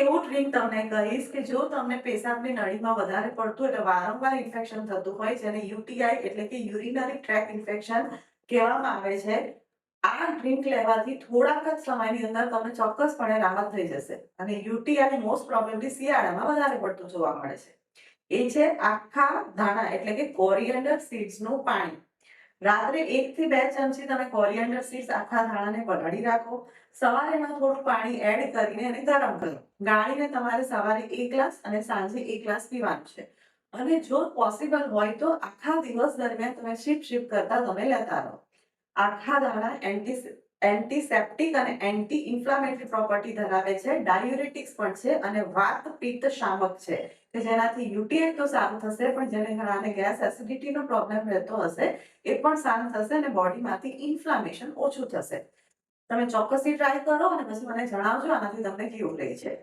એવું ડ્રિંક તમને કહીશ કે જો તમને પેશાબની નળીમાં વધારે પડતું એટલે વારંવાર ઇન્ફેક્શન થતું હોય જેને યુટીઆઈ એટલે કે યુરિનરી ટ્રેક ઇન્ફેક્શન કહેવામાં આવે છે. આ ડ્રિંક લેવાથી થોડાક જ સમયની અંદર તમને ચોક્કસપણે રાહત થઈ જશે અને યુટીઆઈ મોસ્ટ પ્રોબેબલી શિયાળામાં વધારે પડતું જોવા મળે છે. એ છે આખા ધાણા એટલે કે કોરિએન્ડર સીડ્સનું પાણી. રાત્રે 1 થી 2 ચમચી તમે કોરિએન્ડર સીડ્સ આખા ધાણાને પલાળી રાખો. સવારે એમાં થોડું પાણી એડ કરીને એને ગરમ કરો. ગાળીને તમારે સવારે 1 ગ્લાસ અને સાંજે 1 ગ્લાસ પીવાનું છે. અને જો પોસિબલ હોય તો આખા દિવસ દરમિયાન તમે સિપ કરતા તમે લેતા રહો. આખા ધાણા એન્ટીસેપ્ટિક અને એન્ટી ઇન્ફ્લામેટરી પ્રોપર્ટી ધરાવે છે, ડાયુરેટિક્સ પણ છે અને વાત પિત્ત શામક છે કે જેનાથી યુટીઆઈ તો સારું થશે પણ જેને ઘણાને ગેસ એસિડિટીનો પ્રોબ્લેમ રહેતો હશે એ પણ શાંત થશે અને બોડીમાંથી ઇન્ફ્લામેશન ઓછું થશે. તમે ચોક્કસથી ટ્રાય કરો અને પછી મને જણાવજો આનાથી તમને કેવું રહે છે.